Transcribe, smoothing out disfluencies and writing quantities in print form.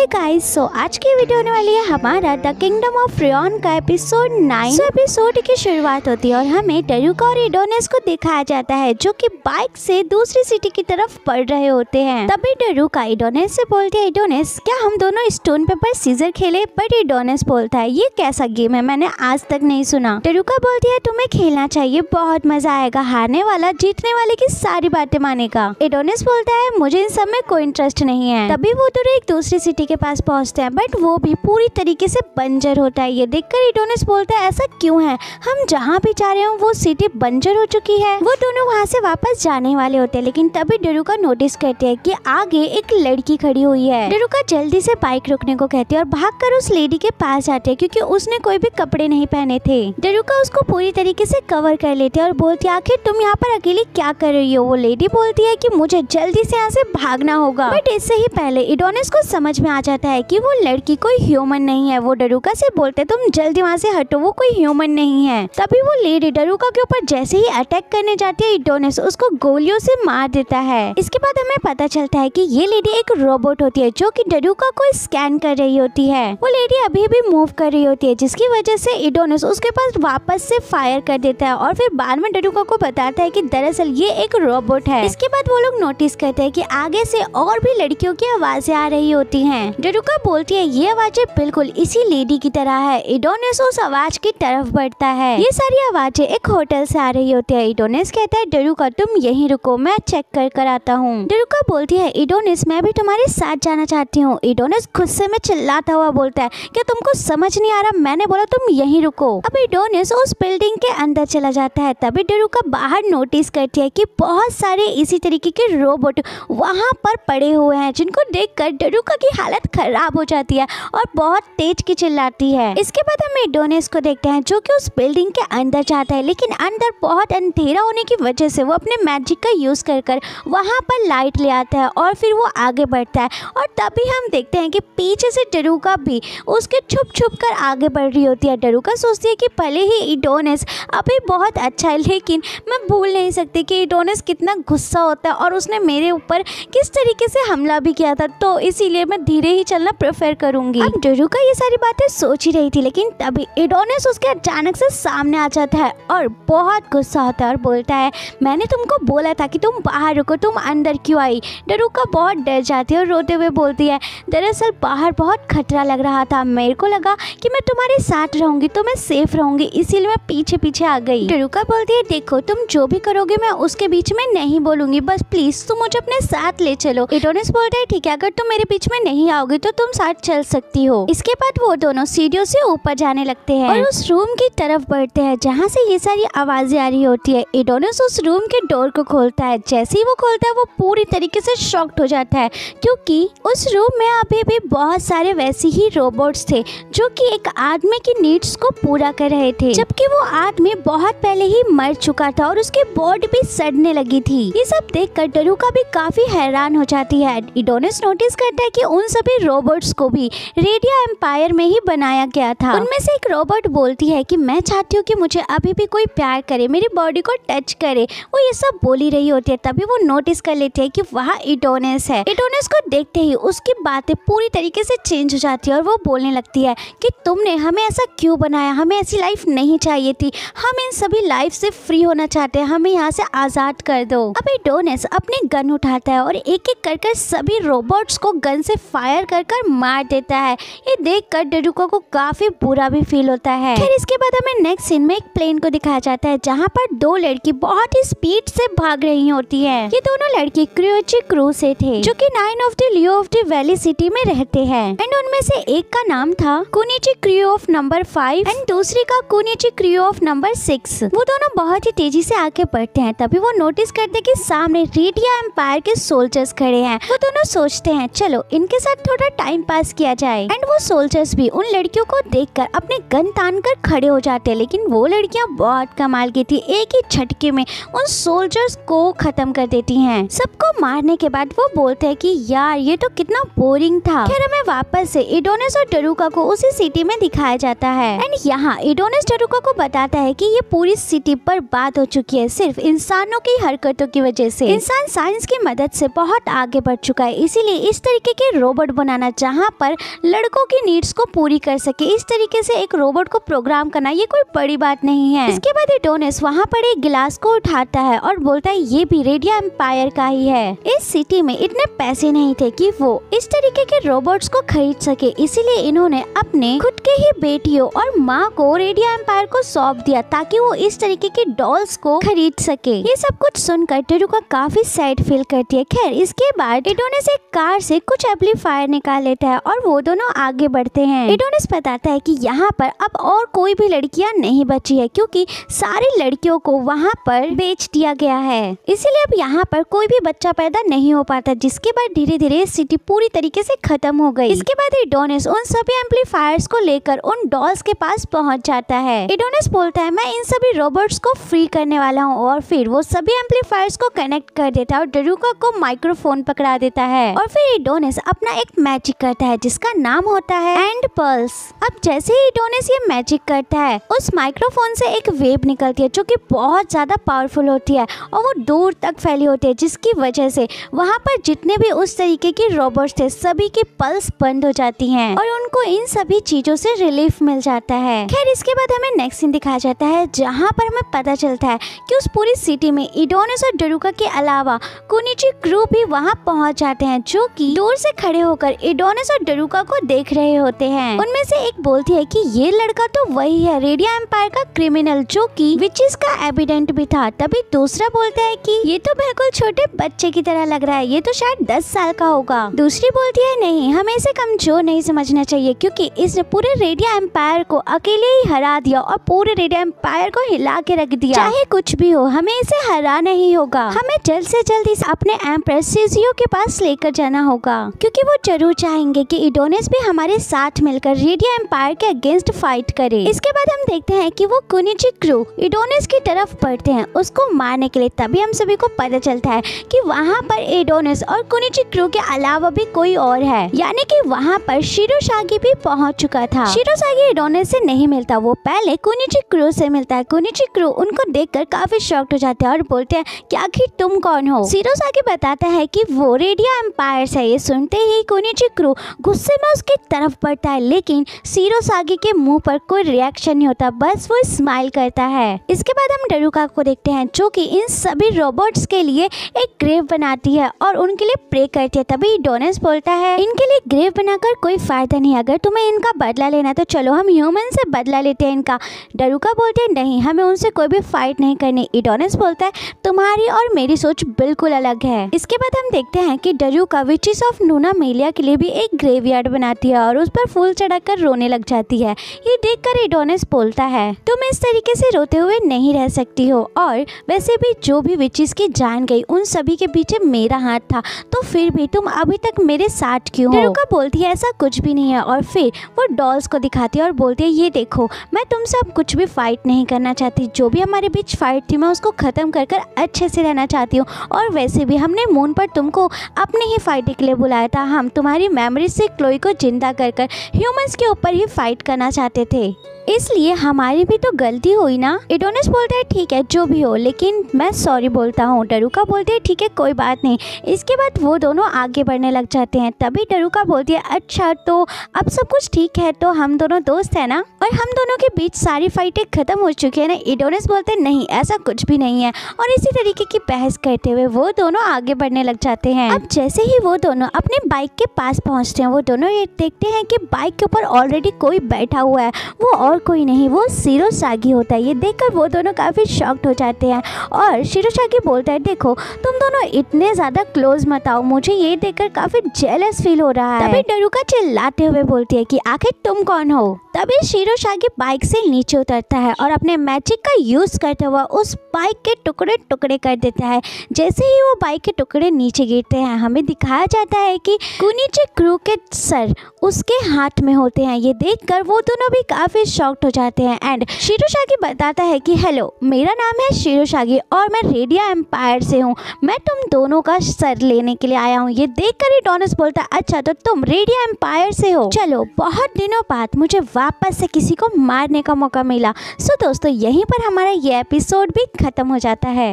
Hey guys, सो आज की video होने वाली है हमारा द किंगडम ऑफ रियोन का एपिसोड 9। एपिसोड की शुरुआत होती है और हमें डरूका और एडोनिस को दिखाया जाता है जो कि बाइक से दूसरी सिटी की तरफ बढ़ रहे होते हैं। तभी डरूका एडोनिस से बोलती है, एडोनिस क्या हम दोनों स्टोन पेपर सीजर खेले? बट एडोनिस बोलता है ये कैसा गेम है, मैंने आज तक नहीं सुना। डरूका बोलती है तुम्हें खेलना चाहिए, बहुत मजा आएगा, हारने वाला जीतने वाले की सारी बातें मानेगा। एडोनिस बोलता है मुझे इन सब में कोई इंटरेस्ट नहीं है। तभी वो दोनों एक दूसरी सिटी के पास पहुंचते हैं बट वो भी पूरी तरीके से बंजर होता है। ये देखकर एडोनिस बोलता है ऐसा क्यों है, हम जहाँ भी जा रहे हो वो सिटी बंजर हो चुकी है। वो दोनों वहाँ से वापस जाने वाले होते हैं लेकिन तभी डरूका नोटिस करते हैं कि आगे एक लड़की खड़ी हुई है। डरूका जल्दी से बाइक रोकने को कहती है और भागकर उस लेडी के पास जाते हैं क्योंकि उसने कोई भी कपड़े नहीं पहने थे। डरूका उसको पूरी तरीके से कवर कर लेती है और बोलती है आखिर तुम यहाँ पर अकेली क्या कर रही हो? वो लेडी बोलती है कि मुझे जल्दी से यहाँ से भागना होगा। बट इससे ही पहले एडोनिस को समझ में आ जाता है कि वो लड़की कोई ह्यूमन नहीं है। वो डरूका से बोलते हैं तुम जल्दी वहाँ से हटो, वो कोई ह्यूमन नहीं है। तभी वो लेडी डरूका के ऊपर जैसे ही अटैक करने जाती है एडोनिस उसको गोलियों से मार देता है। इसके बाद हमें पता चलता है कि ये लेडी एक रोबोट होती है जो कि डरूका को स्कैन कर रही होती है। वो लेडी अभी भी मूव कर रही होती है जिसकी वजह से एडोनिस उसके पास वापस से फायर कर देता है और फिर बाद में डरूका को बताता है कि दरअसल ये एक रोबोट है। इसके बाद वो लोग नोटिस करते हैं कि आगे से और भी लड़कियों की आवाजें आ रही होती हैं। डरूका बोलती है ये आवाजें बिल्कुल इसी लेडी की तरह है। एडोनिस उस आवाज की तरफ बढ़ता है। ये सारी आवाजें एक होटल से आ रही होती है। एडोनिस कहता है डरूका तुम यहीं रुको, मैं चेक कर आता हूँ। डरूका बोलती है एडोनिस मैं भी तुम्हारे साथ जाना चाहती हूँ। एडोनिस गुस्से में चिल्लाता हुआ बोलता है क्या तुमको समझ नहीं आ रहा, मैंने बोला तुम यहीं रुको। अब एडोनिस उस बिल्डिंग के अंदर चला जाता है। तभी डरूका बाहर नोटिस करती है कि बहुत सारे इसी तरीके के रोबोट वहाँ पर पड़े हुए हैं जिनको देखकर डरूका की हालत खराब हो जाती है और बहुत तेज की चिल्लाती है। इसके बाद हम एडोनिस को देखते हैं जो कि उस बिल्डिंग के अंदर जाता है लेकिन अंदर बहुत अंधेरा होने की वजह से वो अपने मैजिक का यूज कर वहाँ पर लाइट ले आता है और फिर वो आगे बढ़ता है। और तभी हम देखते हैं कि पीछे से डरूका भी उसके छुप कर आगे बढ़ रही होती है। डरूका सोचती है कि भले ही एडोनिस अभी बहुत अच्छा है लेकिन मैं भूल नहीं सकती कि एडोनिस कितना गुस्सा होता है और उसने मेरे ऊपर किस तरीके से हमला भी किया था, तो इसीलिए मैं धीरे ही चलना प्रेफर करूंगी। अब डरूका ये सारी बातें सोच ही रही थी लेकिन तभी एडोनिस उसके अचानक से सामने आ जाता है और बहुत गुस्सा होता है और बोलता है मैंने तुमको बोला था कि तुम बाहर रुको, तुम अंदर क्यों आई? डरूका बहुत डर जाती है और रोते हुए बोलती है दरअसल बाहर बहुत खतरा लग रहा था, मेरे को लगा कि मैं तुम्हारे साथ रहूंगी तो मैं सेफ रहूंगी, इसीलिए मैं पीछे पीछे आ गई। डरूका बोलती है देखो तुम जो भी करोगे मैं उसके बीच में नहीं बोलूंगी, बस प्लीज तुम मुझे अपने साथ ले चलो। एडोनिस बोलता है ठीक है, अगर तुम मेरे बीच में नहीं आओगे तो तुम साथ चल सकती हो। इसके बाद वो दोनों सीढ़ियों से ऊपर जाने लगते हैं और उस रूम की तरफ बढ़ते हैं जहाँ से ये सारी आवाजें आ रही होती है। एडोनिस उस रूम के डोर को खोलता है। जैसे ही वो खोलता है वो पूरी तरीके से शॉक्ड हो जाता है क्योंकि उस रूम में अभी भी बहुत सारे वैसे ही रोबोट्स थे जो कि एक आदमी की नीड्स को पूरा कर रहे थे, जबकि वो आदमी बहुत पहले ही मर चुका था और उसकी बॉडी भी सड़ने लगी थी। ये सब देखकर डरूका भी काफी हैरान हो जाती है। एडोनिस नोटिस करता है कि उन सभी रोबोट्स को भी रेडिया एम्पायर में ही बनाया गया था। उनमें से एक रोबोट बोलती है कि मैं चाहती हूँ कि मुझे अभी भी कोई प्यार करे, मेरी बॉडी को टच करे। वो ये सब बोली रही होती है। तभी वो नोटिस कर लेती है कि वहाँ एडोनिस है। एडोनिस को देखते ही उसकी बातें पूरी तरीके से चेंज हो जाती है और वो बोलने लगती है कि तुमने हमें ऐसा क्यों बनाया, हमें ऐसी लाइफ नहीं चाहिए थी, हम इन सभी लाइफ से फ्री होना चाहते हैं, हमें यहाँ से आजाद कर दो। अब एडोनिस अपनी गन उठाता है और एक एक कर सभी रोबोट्स को गन से फायर कर मार देता है। ये देखकर डरूका को काफी बुरा भी फील होता है। फिर इसके बाद हमें नेक्स्ट सीन में एक प्लेन को दिखाया जाता है जहाँ पर दो लड़की बहुत ही स्पीड से भाग रही होती है। ये दोनों लड़की क्रियोची क्रू से थे जो कि 9 of the Leo of the valley city में रहते हैं एंड उनमें से एक का नाम था कुनिची क्रू ऑफ नंबर 5 एंड दूसरी का कुनिची क्रू ऑफ नंबर 6। वो दोनों बहुत ही तेजी से आगे बढ़ते हैं। तभी वो नोटिस करते कि सामने रेडिया एम्पायर के सोल्जर्स खड़े हैं। वो दोनों सोचते हैं चलो इनके साथ थोड़ा टाइम पास किया जाए एंड वो सोल्जर्स भी उन लड़कियों को देखकर अपने गन तान कर खड़े हो जाते हैं लेकिन वो लड़कियां बहुत कमाल की थी, एक ही झटके में उन सोल्जर्स को खत्म कर देती हैं। सबको मारने के बाद वो बोलते हैं कि यार ये तो कितना बोरिंग था। फिर हमें वापस से एडोनिस और डरूका को उसी सिटी में दिखाया जाता है एंड यहाँ एडोनिस डरूका को बताता है कि ये पूरी सिटी बर्बाद हो चुकी है सिर्फ इंसानों की हरकतों की वजह से। इंसान साइंस की मदद से बहुत आगे बढ़ चुका है, इसीलिए इस तरीके के रोबोट बनाना जहाँ पर लड़कों की नीड्स को पूरी कर सके। इस तरीके से एक रोबोट को प्रोग्राम करना ये कोई बड़ी बात नहीं है। इसके बाद एडोनिस वहाँ पर एक गिलास को उठाता है और बोलता है ये भी रेडिया एम्पायर का ही है। इस सिटी में इतने पैसे नहीं थे कि वो इस तरीके के रोबोट्स को खरीद सके, इसीलिए इन्होंने अपने खुद के ही बेटियों और माँ को रेडिया एम्पायर को सौंप दिया ताकि वो इस तरीके के डॉल्स को खरीद सके। ये सब कुछ सुनकर टेरुका काफी सैड फील करती है। खैर इसके बाद एडोनिस एक कार से कुछ एम्पलीफायर निकाल लेता है और वो दोनों आगे बढ़ते हैं। एडोनिस बताता है कि यहाँ पर अब और कोई भी लड़कियाँ नहीं बची है क्योंकि सारी लड़कियों को वहाँ पर बेच दिया गया है, इसीलिए अब यहाँ पर कोई भी बच्चा पैदा नहीं हो पाता। जिसके बाद धीरे धीरे सिटी पूरी तरीके से खत्म हो गई। इसके बाद एडोनिस उन सभी एम्पलीफायर्स को लेकर उन डॉल्स के पास पहुँच जाता है। एडोनिस बोलता है मैं इन सभी रोबोट्स को फ्री करने वाला हूँ और फिर वो सभी एम्पलीफायर्स को कनेक्ट कर देता है और टेरुका को माइक्रोफोन पकड़ा देता है और फिर एडोनिस अपना एक मैजिक करता है जिसका नाम होता है एंड पल्स। अब जैसे ही एडोनिस ये मैजिक करता है उस माइक्रोफोन से एक वेव निकलती है जो कि बहुत ज्यादा पावरफुल होती है और वो दूर तक फैली होती है, जिसकी वजह से वहाँ पर जितने भी उस तरीके के रोबोट्स थे सभी की पल्स बंद हो जाती हैं और उनको इन सभी चीजों से रिलीफ मिल जाता है। खैर इसके बाद हमें नेक्स्ट सीन दिखाया जाता है जहाँ पर हमें पता चलता है कि उस पूरी सिटी में एडोनिस और टेरुका के अलावा कुनिची क्रू भी वहाँ पहुँच जाते हैं जो कि दूर से खड़े होकर एडोनिस और टेरुका को देख रहे होते हैं। उनमें से एक बोलती है कि ये लड़का तो वही है रेडिया एम्पायर का क्रिमिनल जो कि विचेस का एविडेंट भी था। तभी दूसरा बोलता है कि ये तो बिल्कुल छोटे बच्चे की तरह लग रहा है, ये तो शायद 10 साल का होगा। दूसरी बोलती है नहीं, हमें इसे कमजोर नहीं समझना चाहिए क्योंकि इसने पूरे रेडिया एम्पायर को अकेले ही हरा दिया और पूरे रेडिया एम्पायर को हिला के रख दिया। चाहे कुछ भी हो हमें इसे हराना ही होगा। हमें जल्द से जल्द इसे अपने एम्प्रेस सीजियो के पास लेकर जाना होगा क्योंकि वो जरूर चाहेंगे कि एडोनिस भी हमारे साथ मिलकर रेडिया एम्पायर के अगेंस्ट फाइट करे। इसके बाद हम देखते हैं कि वो कुनिची क्रू एडोनिस की तरफ बढ़ते हैं उसको मारने के लिए। तभी हम सभी को पता चलता है कि वहाँ पर एडोनिस और कुनिची क्रू के अलावा भी कोई और है, यानी कि वहाँ पर शिरोसागी भी पहुँच चुका था। शिरोसागी एडोनिस से नहीं मिलता, वो पहले कुनिची क्रू से मिलता है। कुनिची क्रू उनको देखकर काफी शॉक्ड हो जाते हैं और बोलते हैं कि आखिर तुम कौन हो। शिरोसागी बताता है कि वो रेडिया एम्पायर है। ये सुनते ही कुनिची क्रू गुस्से में उसकी तरफ बढ़ता है लेकिन शिरोसागी के मुंह पर कोई रिएक्शन नहीं होता, बस वो स्माइल करता है। इसके बाद हम टेरुका को देखते हैं जो कि इन सभी रोबोट्स के लिए एक ग्रेव बनाती है और उनके लिए प्रे करती है। तभी एडोनिस बोलता है इनके लिए ग्रेव बनाकर कोई फायदा नहीं, अगर तुम्हें इनका बदला लेना तो चलो हम ह्यूमन से बदला लेते हैं इनका। टेरुका बोलते हैं नहीं, हमें उनसे कोई भी फाइट नहीं करनी। एडोनिस बोलता है तुम्हारी और मेरी सोच बिल्कुल अलग है। इसके बाद हम देखते हैं कि टेरुका विचेस ऑफ नूना मेलिया के लिए भी एक ग्रेवयार्ड बनाती है और उस पर फूल चढ़ाकर रोने लग जाती है। ये देखकर एडोनिस बोलता है तुम इस तरीके से रोते हुए नहीं रह सकती हो और वैसे भी जो भी विचेस की जान गई उन सभी के पीछे मेरा हाथ था, तो फिर भी तुम अभी तक मेरे साथ क्यों हो? टेरुका बोलती है ऐसा कुछ भी नहीं है और फिर वो डॉल्स को दिखाती है और बोलती है ये देखो मैं तुमसे अब कुछ भी फाइट नहीं करना चाहती, जो भी हमारे बीच फाइट थी मैं उसको खत्म कर कर अच्छे से रहना चाहती हूँ और वैसे भी हमने मून पर तुमको अपने ही फाइट के लिए बुलाया था। हम तुम्हारी मेमोरी से क्लोई को जिंदा कर कर ह्यूमंस के ऊपर ही फाइट करना चाहते थे, इसलिए हमारी भी तो गलती हुई ना। एडोनिस बोलता है ठीक है जो भी हो लेकिन मैं सॉरी बोलता हूँ। टेरुका बोलते हैं ठीक है कोई बात नहीं। इसके बाद वो दोनों आगे बढ़ने लग जाते हैं। तभी टेरुका बोलती है अच्छा तो अब सब कुछ ठीक है, तो हम दोनों दोस्त है ना और हम दोनों के बीच सारी फाइटें खत्म हो चुकी है ना। एडोनिस बोलते हैं नहीं ऐसा कुछ भी नहीं है और इसी तरीके की बहस करते हुए वो दोनों आगे बढ़ने लग जाते हैं। अब जैसे ही वो दोनों अपने बाइक के पास पहुँचते हैं वो दोनों ये देखते हैं कि बाइक के ऊपर ऑलरेडी कोई बैठा हुआ है, वो और कोई नहीं वो शिरोसागी होता है। ये देखकर वो दोनों काफी शॉक्ड हो जाते हैं और शिरोसागी बोलता है देखो तुम दोनों इतने ज्यादा क्लोज मत आओ, मुझे ये देखकर काफी जेलस फील हो रहा है। तभी टेरुका चिल्लाते हुए बोलती है कि आखिर तुम कौन हो। तभी शिरोसागी बाइक से नीचे उतरता है और अपने मैजिक का यूज करते हुए उस बाइक के टुकड़े टुकड़े कर देता है। जैसे ही वो बाइक के टुकड़े नीचे गिरते हैं हमें दिखाया जाता है कि कुनिची क्रू के सर उसके हाथ में होते हैं। ये देखकर वो दोनों भी काफी शॉक्ड हो जाते हैं एंड शिरोसागी बताता है कि हेलो मेरा नाम है शिरोसागी और मैं रेडिया एम्पायर से हूँ, मैं तुम दोनों का सर लेने के लिए आया हूँ। ये देखकर एडोनिस बोलता है अच्छा तो तुम रेडिया एम्पायर से हो, चलो बहुत दिनों बाद मुझे वापस से किसी को मारने का मौका मिला। सो दोस्तों यहीं पर हमारा ये एपिसोड भी खत्म हो जाता है।